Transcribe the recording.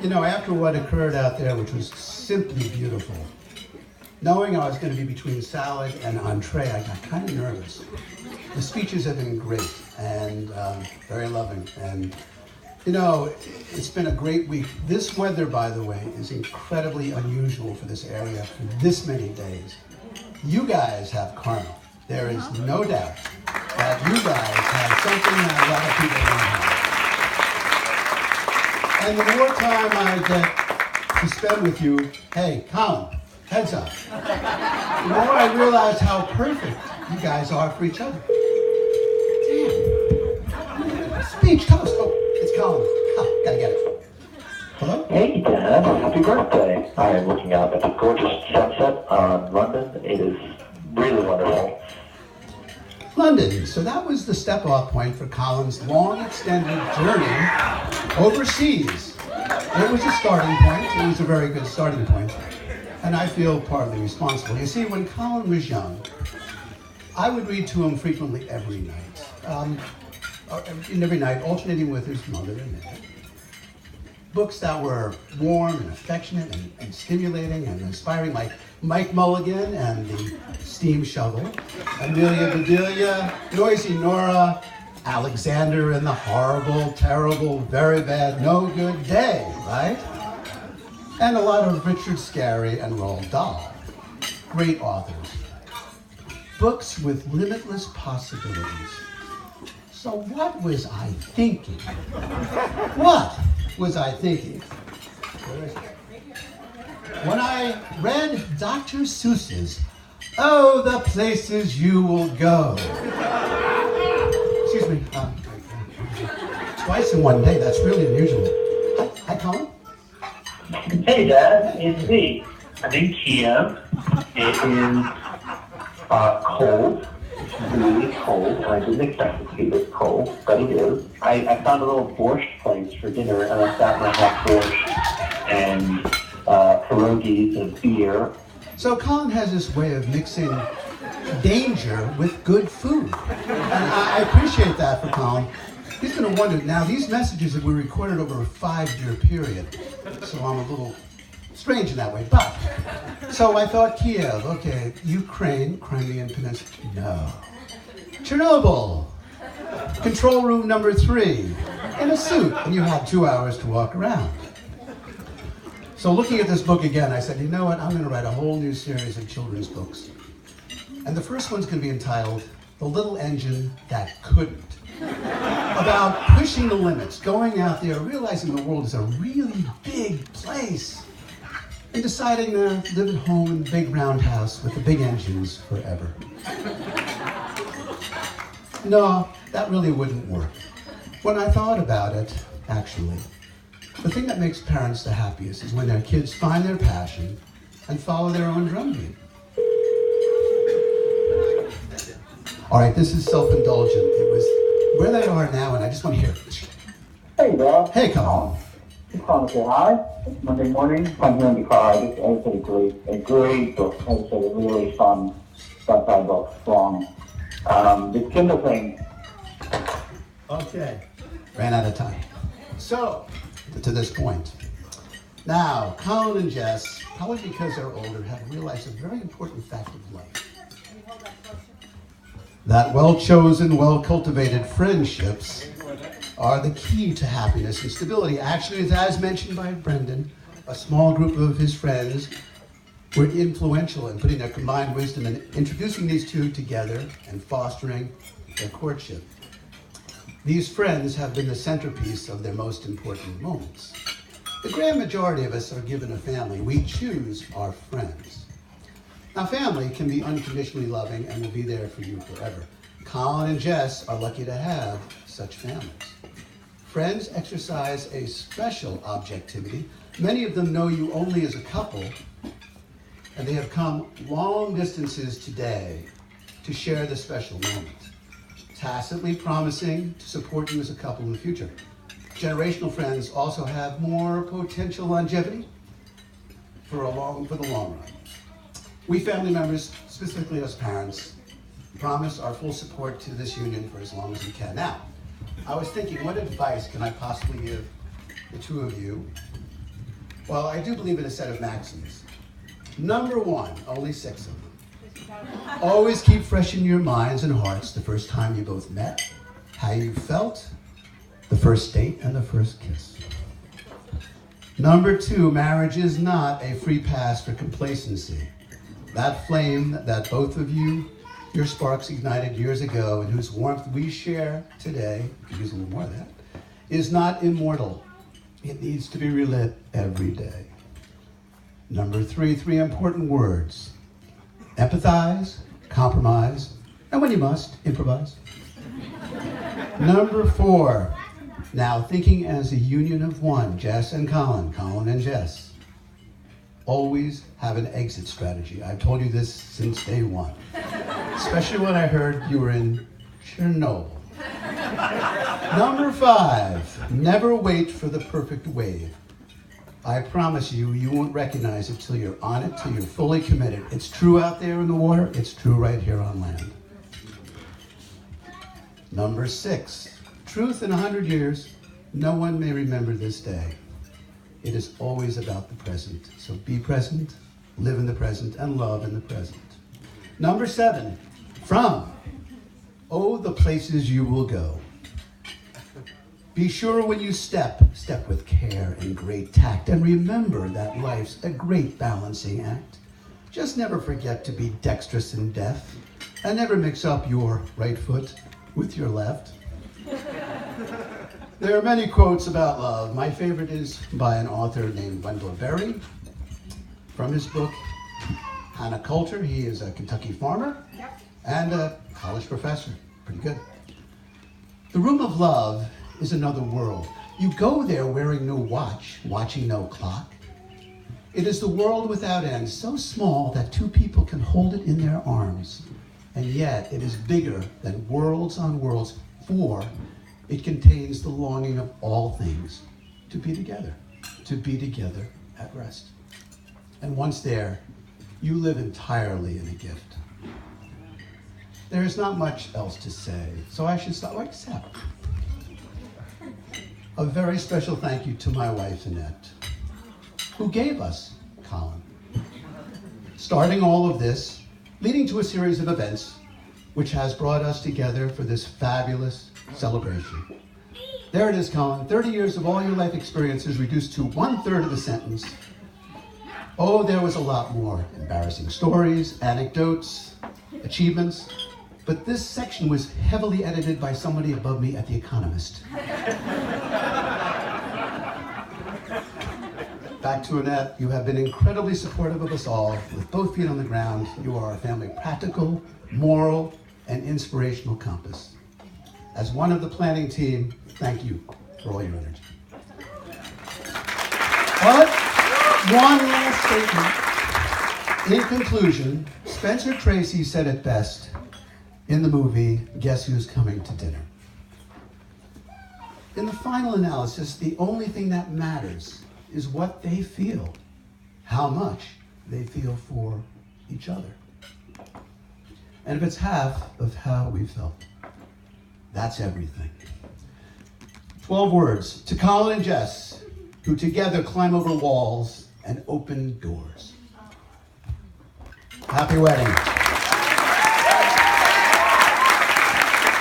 You know, after what occurred out there, which was simply beautiful, knowing I was going to be between salad and entree, I got kind of nervous. The speeches have been great and very loving. And, you know, it's been a great week. This weather, by the way, is incredibly unusual for this area for this many days. You guys have karma. There is no doubt that you guys have something that a lot of people don't have. And the more time I get to spend with you, hey, Colin, heads up. The more I realize how perfect you guys are for each other. Damn. Speech, come on. Oh, it's Colin. Oh, gotta get it. Hello? Hey, Dad. Happy birthday. I am looking out at the gorgeous sunset on London. It is really wonderful. London. So that was the step-off point for Colin's long, extended journey overseas. It was a starting point. It was a very good starting point. And I feel partly responsible. You see, when Colin was young, I would read to him frequently every night. Every night, alternating with his mother and dad. Books that were warm and affectionate and stimulating and inspiring, like Mike Mulligan and the Steam Shovel, Amelia Bedelia, Noisy Nora, Alexander and the Horrible, Terrible, Very Bad, No Good Day, right? And a lot of Richard Scarry and Roald Dahl. Great authors. Books with limitless possibilities. So what was I thinking? What was I thinking? When I read Dr. Seuss's Oh, the Places You Will Go. Excuse me. Twice in one day, that's really unusual. Hi, Colin. Hey, Dad. It's me. I'm in Kiev. It is cold. It's really cold, and I didn't expect it to be this cold, but it is. I found a little borscht place for dinner, and I sat and I had borscht and pierogies and beer. So Colin has this way of mixing danger with good food. And I appreciate that for Colin. He's going to wonder, now these messages that were recorded over a 5-year period, so I'm a little strange in that way, but, so I thought Kiev, okay, Ukraine, Crimean Peninsula, no. Chernobyl, control room number 3, in a suit, and you had 2 hours to walk around. So looking at this book again, I said, you know what, I'm going to write a whole new series of children's books. And the first one's going to be entitled, The Little Engine That Couldn't. About pushing the limits, going out there, realizing the world is a really big place, and deciding to live at home in the big round house with the big engines forever. No, that really wouldn't work. When I thought about it, actually, the thing that makes parents the happiest is when their kids find their passion and follow their own drumbeat. All right, this is self-indulgent. It was where they are now, and I just want to hear it. Hey, Dad. Hey, Colin. Just calling to say hi. It's Monday morning. I'm here in the car. I said a great book. I said a really fun sci-fi book. Long. This Kindle thing. Okay. Ran out of time. So, to this point. Now, Colin and Jess, probably because they're older, have realized a very important fact of life. That well-chosen, well-cultivated friendships are the key to happiness and stability. Actually, as mentioned by Brendan, a small group of his friends were influential in putting their combined wisdom and introducing these two together and fostering their courtship. These friends have been the centerpiece of their most important moments. The grand majority of us are given a family. We choose our friends. Now, family can be unconditionally loving and will be there for you forever. Colin and Jess are lucky to have such families. Friends exercise a special objectivity. Many of them know you only as a couple, and they have come long distances today to share this special moment, tacitly promising to support you as a couple in the future. Generational friends also have more potential longevity for the long run. We family members, specifically as parents, promise our full support to this union for as long as we can. Now, I was thinking, what advice can I possibly give the two of you Well, I do believe in a set of maxims. Number one, only 6 of them. Always keep fresh in your minds and hearts the first time you both met, how you felt, the first date, and the first kiss. Number two, marriage is not a free pass for complacency. That flame that both of you, your sparks ignited years ago and whose warmth we share today, could use a little more of that, is not immortal. It needs to be relit every day. Number three, 3 important words. Empathize, compromise, and when you must, improvise. Number 4, now thinking as a union of one, Jess and Colin, Colin and Jess. Always have an exit strategy. I've told you this since day one, especially when I heard you were in Chernobyl. Number 5, never wait for the perfect wave. I promise you, you won't recognize it till you're on it, till you're fully committed. It's true out there in the water, it's true right here on land. Number 6, truth in 100 years, no one may remember this day. It is always about the present. So be present, live in the present, and love in the present. Number 7, from, oh, the places you will go. Be sure when you step with care and great tact, and remember that life's a great balancing act. Just never forget to be dexterous and deft, and never mix up your right foot with your left. There are many quotes about love. My favorite is by an author named Wendell Berry. From his book, Hannah Coulter. He is a Kentucky farmer and a college professor. Pretty good. The room of love is another world. You go there wearing no watch, watching no clock. It is the world without end, so small that 2 people can hold it in their arms. And yet it is bigger than worlds on worlds, for it contains the longing of all things to be together at rest. And once there, you live entirely in a gift. There is not much else to say, so I should stop right now. A very special thank you to my wife, Annette, who gave us Colin. Starting all of this, leading to a series of events, which has brought us together for this fabulous celebration. There it is, Colin, 30 years of all your life experiences reduced to 1/3 of the sentence. Oh, there was a lot more. Embarrassing stories, anecdotes, achievements. But this section was heavily edited by somebody above me at The Economist. Back to Annette, you have been incredibly supportive of us all. With both feet on the ground, you are our family practical, moral, and inspirational compass. As one of the planning team, thank you for all your energy. But one last statement. In conclusion, Spencer Tracy said it best in the movie, Guess Who's Coming to Dinner? In the final analysis, the only thing that matters is what they feel, how much they feel for each other. And if it's half of how we felt, that's everything. 12 words to Colin and Jess, who together climb over walls and open doors. Happy wedding.